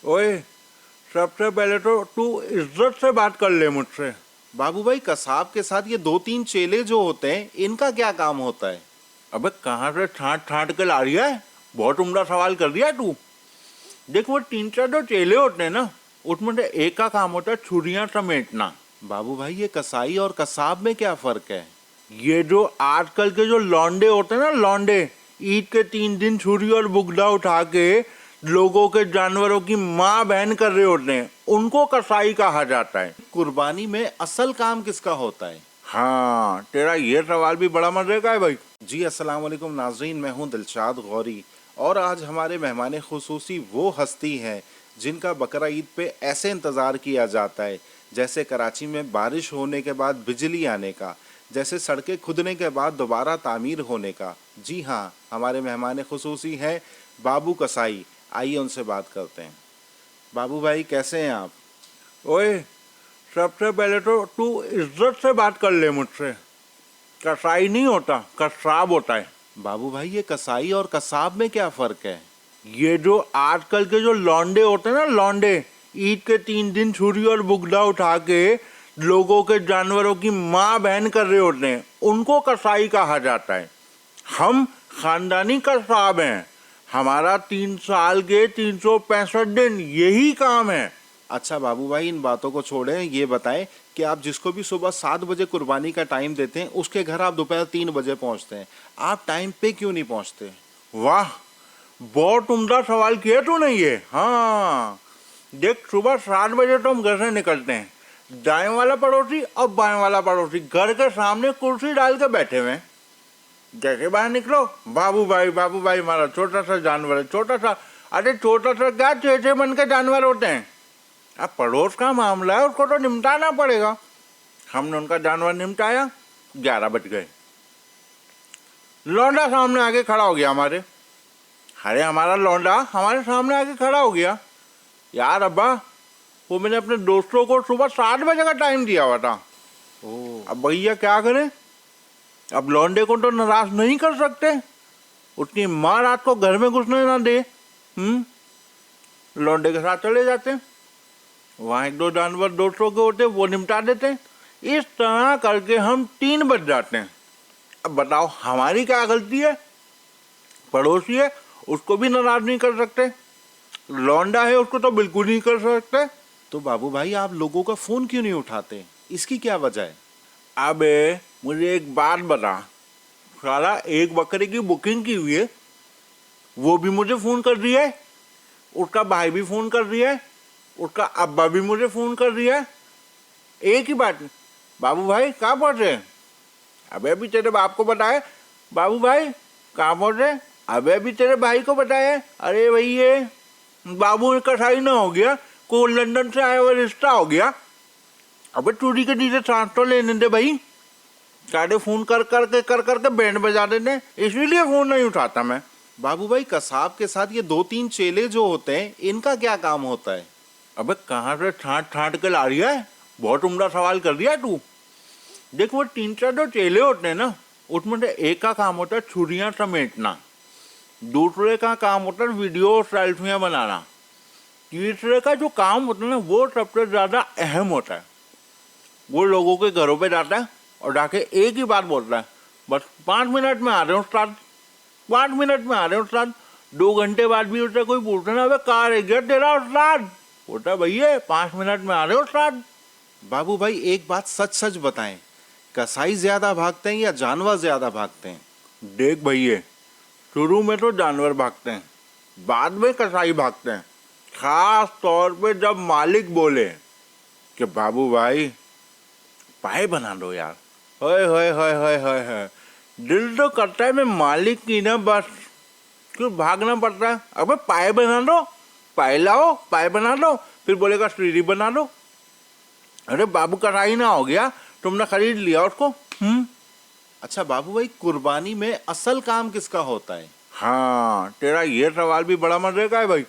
ओए, सबसे पहले तो तू इज्जत से बात कर ले मुझसे। बाबू भाई, कसाब के साथ ये 2-3 चेले जो होते हैं, इनका क्या काम होता है? अबे कहाँ से ठाट ठाट के ला रही है? बहुत उम्दा सवाल कर दिया तू। देख, वो 3-4 जो चेले होते हैं ना, उसमें से एक का काम होता है छुरियां समेटना। बाबू भाई, ये कसाई और कसाब में क्या फर्क है? ये जो आजकल के जो लौंडे होते हैं ना, लौंडे ईद के 3 दिन छुरी और बुगदा उठा के लोगों के जानवरों की माँ बहन कर रहे होते हैं, उनको कसाई कहा जाता है। कुर्बानी में असल काम किसका होता है? हाँ, तेरा ये सवाल भी बड़ा मजे का है भाई। जी अस्सलाम वालेकुम नाजरीन, मैं हूं दिलशाद गौरी और आज हमारे मेहमान खुसूसी वो हस्ती हैं जिनका बकरा ईद पे ऐसे इंतज़ार किया जाता है जैसे कराची में बारिश होने के बाद बिजली आने का, जैसे सड़कें खुदने के बाद दोबारा तामीर होने का। जी हाँ, हमारे मेहमान खुसूसी हैं बाबू कसाई। आइए उनसे बात करते हैं। बाबू भाई, कैसे हैं आप? ओए, सबसे पहले तो तू इज्जत से बात कर ले मुझसे। कसाई नहीं होता, कसाब होता है। बाबू भाई, ये कसाई और कसाब में क्या फ़र्क है? ये जो आजकल के जो लौंडे होते हैं ना, लौंडे ईद के 3 दिन छुरी और बुगदा उठा के लोगों के जानवरों की माँ बहन कर रहे होते हैं, उनको कसाई कहा जाता है। हम खानदानी कसाब हैं। हमारा 3 साल के 365 दिन यही काम है। अच्छा बाबू भाई, इन बातों को छोड़ें, ये बताएं कि आप जिसको भी सुबह 7 बजे कुर्बानी का टाइम देते हैं, उसके घर आप दोपहर 3 बजे पहुंचते हैं। आप टाइम पे क्यों नहीं पहुंचते? वाह, बहुत उम्दा सवाल किया तूने ये। हाँ, देख, सुबह 7 बजे तो हम घर से निकलते हैं। दाएं वाला पड़ोसी और बाएं वाला पड़ोसी घर के सामने कुर्सी डाल के बैठे हुए हैं। जैसे बाहर निकलो, बाबू भाई हमारा छोटा सा जानवर है, छोटा सा। अरे छोटा सा क्या, 6-6 मन के जानवर होते हैं। अब पड़ोस का मामला है, उसको तो निपटाना पड़ेगा। हमने उनका जानवर निपटाया, 11 बज गए। लौंडा सामने आके खड़ा हो गया हमारे। अरे हमारा लौंडा हमारे सामने आके खड़ा हो गया। यार अब्बा, वो मैंने अपने दोस्तों को सुबह 7 बजे का टाइम दिया हुआ था। अब भैया क्या करें? अब लौंडे को तो नाराज नहीं कर सकते। उसकी माँ रात को घर में घुसने ना दे। लौंडे के साथ चले जाते, वहाँ 1-2 जानवर दोस्तों के होते, वो निपटा देते। इस तरह करके हम 3 बज जाते हैं। अब बताओ, हमारी क्या गलती है? पड़ोसी है, उसको भी नाराज नहीं कर सकते। लौंडा है, उसको तो बिल्कुल नहीं कर सकते। तो बाबू भाई, आप लोगों का फ़ोन क्यों नहीं उठाते? इसकी क्या वजह है? अबे मुझे एक बात बता, साला एक बकरे की बुकिंग की हुई है, वो भी मुझे फ़ोन कर रही है, उसका भाई भी फ़ोन कर रही है, उसका अब्बा भी मुझे फ़ोन कर रही है। एक ही बात, बाबू भाई कहाँ पहुँचे? अबे अभी तेरे बाप को बताए, बाबू भाई कहाँ पहुँचे? अबे अभी तेरे भाई को बताया। अरे भाई, ये बाबू में कसाई ना हो गया, को लंदन से आया हुआ रिश्ता हो गया। अबे चूड़ी के नीचे सांस तो लेने दे भाई। सारे फोन कर करके बैंड बजा देते, इसीलिए फोन नहीं उठाता मैं। बाबू भाई, कसाब के साथ ये 2-3 चेले जो होते हैं, इनका क्या काम होता है? अबे कहाँ से ठाट ठाट के ला रही है? बहुत उम्दा सवाल कर दिया तू। देख, वो 3-4 जो चेले होते हैं ना, उसमें से एक का काम होता है छुरियां समेटना, दूसरे का काम होता है वीडियो और सेल्फियां बनाना, तीसरे का जो काम होता है ना, वो सबसे ज्यादा अहम होता है। वो लोगों के घरों पे जाता है और जाके एक ही बात बोलता है, बस 5 मिनट में आ रहे हो उस्ताद, 5 मिनट में आ रहे हो उस्ताद। 2 घंटे बाद भी उससे कोई पूछता ना, कहाँ रह गया तेरा उस्ताद? बोलता भैया 5 मिनट में आ रहे हो उस्ताद। बाबू भाई, एक बात सच सच बताएं, कसाई ज्यादा भागते हैं या जानवर ज्यादा भागते हैं? देख भैया, शुरू में तो जानवर भागते हैं, बाद में कसाई भागते हैं। खास तौर पे जब मालिक बोले कि बाबू भाई पाए बना दो यार, होए होए होए होए होए होए, दिल तो करता है मैं मालिक की ना, बस क्यों भागना पड़ता है? अबे पाए बना दो, पाए लाओ, पाए बना दो, फिर बोलेगा सीढ़ी बना दो। अरे बाबू कसाई ना हो गया, तुमने खरीद लिया उसको। अच्छा बाबू भाई, कुर्बानी में असल काम किसका होता है? हाँ, तेरा ये सवाल भी बड़ा मजे का है भाई।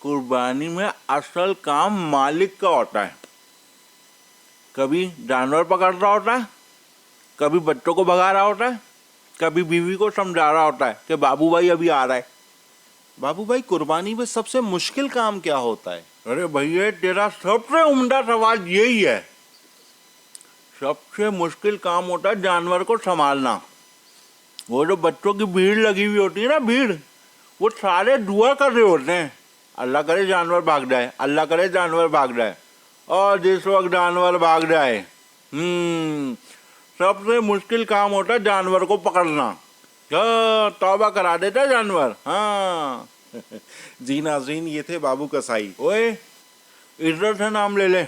कुर्बानी में असल काम मालिक का होता है। कभी जानवर पकड़ रहा होता है, कभी बच्चों को भगा रहा होता है, कभी बीवी को समझा रहा होता है कि बाबू भाई अभी आ रहा है। बाबू भाई, कुर्बानी में सबसे मुश्किल काम क्या होता है? अरे भैया, तेरा सबसे उम्दा सवाल यही है। सबसे मुश्किल काम होता है जानवर को संभालना। वो जो बच्चों की भीड़ लगी हुई होती है ना, भीड़, वो सारे दुआ कर रहे होते हैं, अल्लाह करे जानवर भाग जाए, अल्लाह करे जानवर भाग जाए। और जिस वक्त जानवर भाग जाए, सबसे मुश्किल काम होता है जानवर को पकड़ना। तौबा करा देता है जानवर। हाँ। जी नाजरीन, ये थे बाबू कसाई। ओए, इज्जत से नाम ले ले।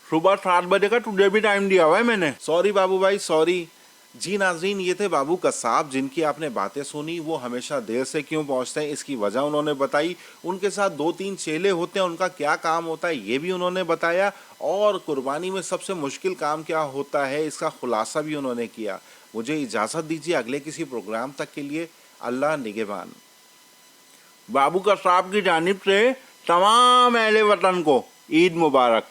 सुबह 7 बजे का तुझे भी टाइम दिया हुआ है मैंने। सॉरी बाबू भाई, सॉरी। जी नाजरीन, ये थे बाबू कसाब, जिनकी आपने बातें सुनी। वो हमेशा देर से क्यों पहुंचते हैं, इसकी वजह उन्होंने बताई। उनके साथ 2-3 चेले होते हैं, उनका क्या काम होता है ये भी उन्होंने बताया। और कुर्बानी में सबसे मुश्किल काम क्या होता है, इसका खुलासा भी उन्होंने किया। मुझे इजाज़त दीजिए अगले किसी प्रोग्राम तक के लिए। अल्लाह निगहबान। बाबू कसाब की जानिब से तमाम अहले वतन को ईद मुबारक।